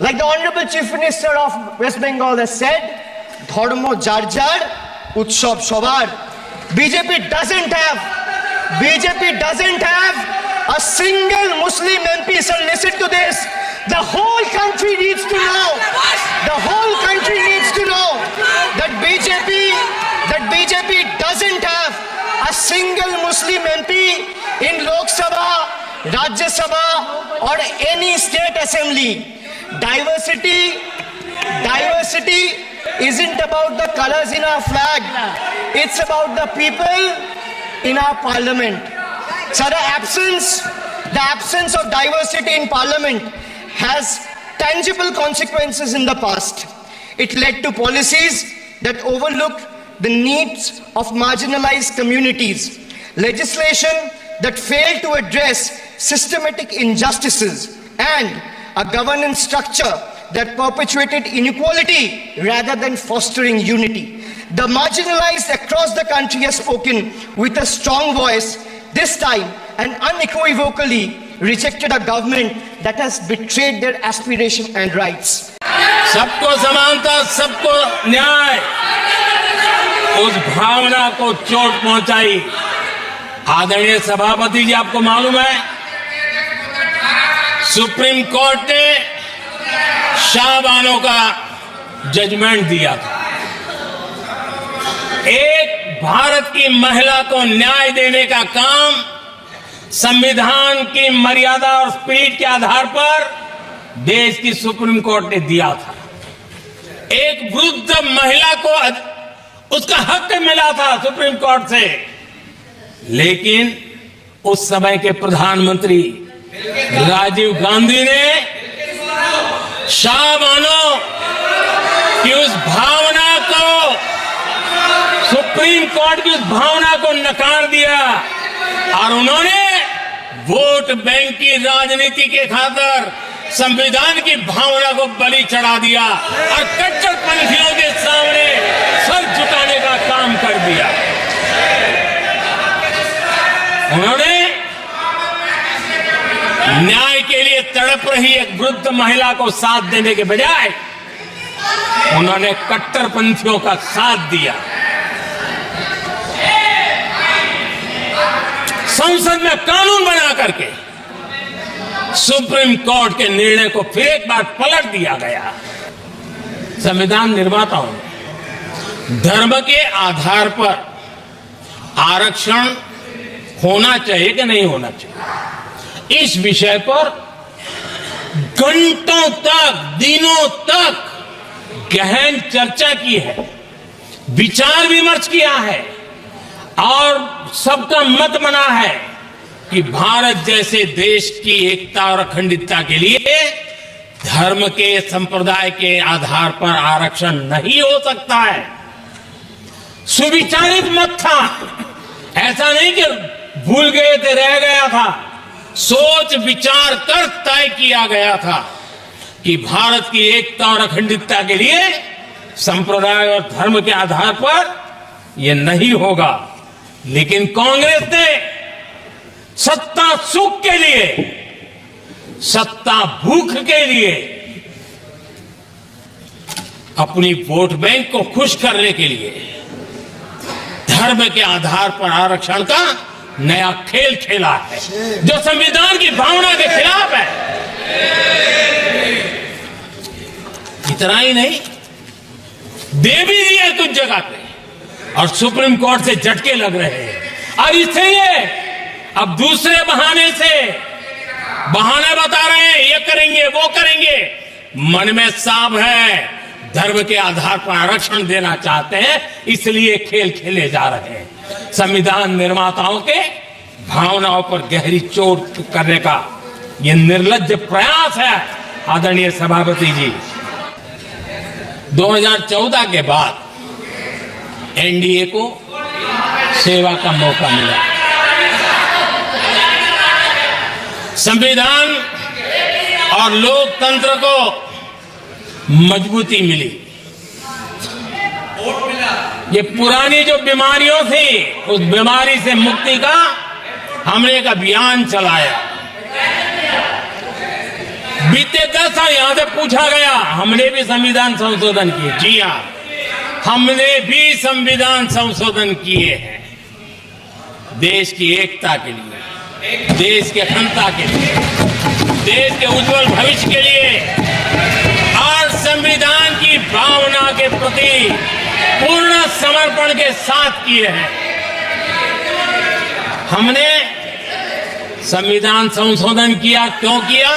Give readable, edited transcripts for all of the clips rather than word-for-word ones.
Like the Honorable Chief Minister of West Bengal has said, Dharmo jar jar, Utsav shobar. BJP doesn't have a single Muslim MP. So listen to this. The whole country needs to know. The whole country needs to know that BJP doesn't have a single Muslim MP in Lok Sabha, Rajya Sabha, or any state assembly. Diversity isn't about the colors in our flag. It's about the people in our parliament. So the absence of diversity in parliament has tangible consequences in the past. It led to policies that overlooked the needs of marginalized communities, legislation that failed to address systematic injustices, and a governance structure that perpetuated inequality rather than fostering unity. The marginalized across the country have spoken with a strong voice, this time and unequivocally rejected a government that has betrayed their aspiration and rights. सबको समानता, सबको न्याय, उस भावना को चोट पहुंचाई। आदरणीय सभापति जी, आपको मालूम है सुप्रीम कोर्ट ने शाहबानो का जजमेंट दिया था। एक भारत की महिला को न्याय देने का काम संविधान की मर्यादा और स्पिरिट के आधार पर देश की सुप्रीम कोर्ट ने दिया था। एक वृद्ध महिला को उसका हक मिला था सुप्रीम कोर्ट से, लेकिन उस समय के प्रधानमंत्री राजीव गांधी ने शाहबानो की उस भावना को, सुप्रीम कोर्ट की उस भावना को नकार दिया और उन्होंने वोट बैंक की राजनीति के खातिर संविधान की भावना को बलि चढ़ा दिया और कट्टरपंथियों के सामने सर झुकाने का काम कर दिया। उन्होंने न्याय के लिए तड़प रही एक वृद्ध महिला को साथ देने के बजाय उन्होंने कट्टरपंथियों का साथ दिया। संसद में कानून बना करके सुप्रीम कोर्ट के निर्णय को फिर एक बार पलट दिया गया। संविधान निर्माताओं ने धर्म के आधार पर आरक्षण होना चाहिए कि नहीं होना चाहिए, इस विषय पर घंटों तक, दिनों तक गहन चर्चा की है, विचार विमर्श किया है और सबका मत बना है कि भारत जैसे देश की एकता और अखंडता के लिए धर्म के, संप्रदाय के आधार पर आरक्षण नहीं हो सकता है। सुविचारित मत था, ऐसा नहीं कि भूल गए थे, रह गया था। सोच विचार कर तय किया गया था कि भारत की एकता और अखंडता के लिए संप्रदाय और धर्म के आधार पर यह नहीं होगा। लेकिन कांग्रेस ने सत्ता सुख के लिए, सत्ता भूख के लिए अपनी वोट बैंक को खुश करने के लिए धर्म के आधार पर आरक्षण का नया खेल खेला है, जो संविधान की भावना के खिलाफ है। इतना ही नहीं, दे भी दिए कुछ जगह पे और सुप्रीम कोर्ट से झटके लग रहे हैं। और इसलिए अब दूसरे बहाने से बहाना बता रहे हैं, ये करेंगे वो करेंगे। मन में साफ है, धर्म के आधार पर आरक्षण देना चाहते हैं, इसलिए खेल खेले जा रहे हैं। संविधान निर्माताओं के भावनाओं पर गहरी चोट करने का यह निर्लज्ज प्रयास है। आदरणीय सभापति जी, 2014 के बाद एनडीए को सेवा का मौका मिला, संविधान और लोकतंत्र को मजबूती मिली। ये पुरानी जो बीमारियों थी, उस बीमारी से मुक्ति का हमने एक अभियान चलाया। बीते 10 साल यहां से पूछा गया, हमने भी संविधान संशोधन किए। जी हाँ, हमने भी संविधान संशोधन किए हैं देश की एकता के लिए, देश के अखंडता के लिए, देश के उज्जवल भविष्य के लिए और संविधान की भावना के प्रति पूर्ण समर्पण के साथ किए हैं। हमने संविधान संशोधन किया, क्यों किया?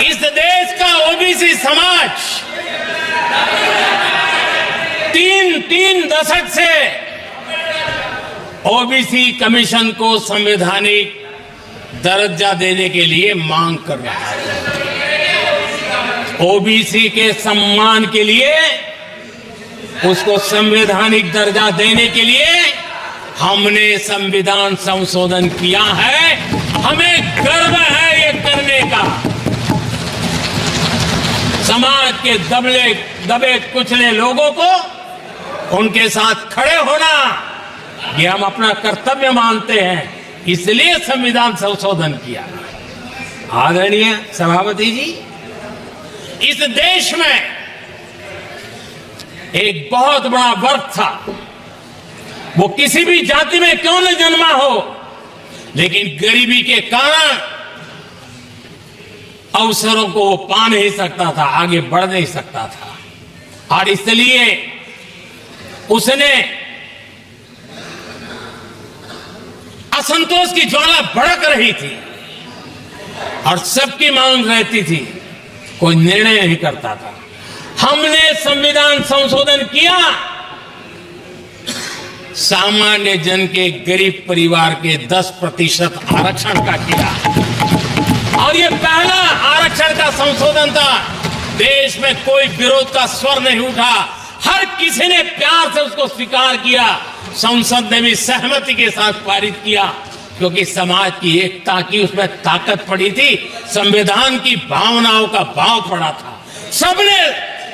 इस देश का ओबीसी समाज तीन दशक से ओबीसी कमीशन को संवैधानिक दर्जा देने के लिए मांग कर रहा है। ओबीसी के सम्मान के लिए, उसको संवैधानिक दर्जा देने के लिए हमने संविधान संशोधन किया है। हमें गर्व है ये करने का। समाज के दबे कुचले लोगों को उनके साथ खड़े होना, ये हम अपना कर्तव्य मानते हैं, इसलिए संविधान संशोधन किया। आदरणीय सभापति जी, इस देश में एक बहुत बड़ा वर्ग था, वो किसी भी जाति में क्यों न जन्मा हो, लेकिन गरीबी के कारण अवसरों को वो पा नहीं सकता था, आगे बढ़ नहीं सकता था, और इसलिए उसने असंतोष की ज्वाला भड़क रही थी और सबकी मांग रहती थी, कोई निर्णय नहीं करता था। हमने संविधान संशोधन किया, सामान्य जन के गरीब परिवार के 10% आरक्षण का किया, और ये पहला आरक्षण का संशोधन था। देश में कोई विरोध का स्वर नहीं उठा, हर किसी ने प्यार से उसको स्वीकार किया। संसद ने भी सहमति के साथ पारित किया, क्योंकि समाज की एकता की उसमें ताकत पड़ी थी, संविधान की भावनाओं का भाव पड़ा था, सबने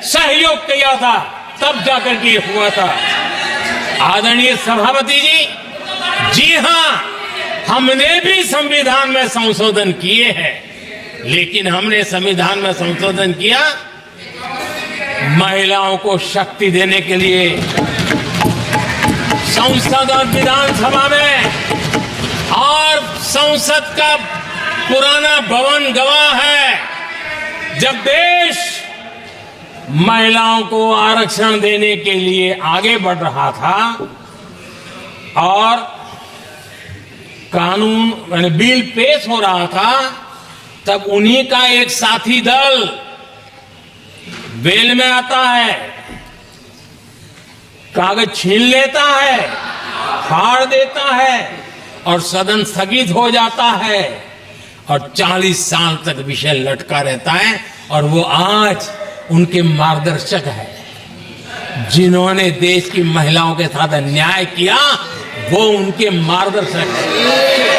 सहयोग किया था, तब जाकर के हुआ था। आदरणीय सभापति जी, जी हां, हमने भी संविधान में संशोधन किए हैं, लेकिन हमने संविधान में संशोधन किया महिलाओं को शक्ति देने के लिए। संसद और विधानसभा में, और संसद का पुराना भवन गवाह है, जब देश महिलाओं को आरक्षण देने के लिए आगे बढ़ रहा था और कानून बिल पेश हो रहा था, तब उन्हीं का एक साथी दल वेल में आता है, कागज छीन लेता है, फाड़ देता है और सदन स्थगित हो जाता है, और 40 साल तक विषय लटका रहता है। और वो आज उनके मार्गदर्शक है, जिन्होंने देश की महिलाओं के साथ अन्याय किया, वो उनके मार्गदर्शक है।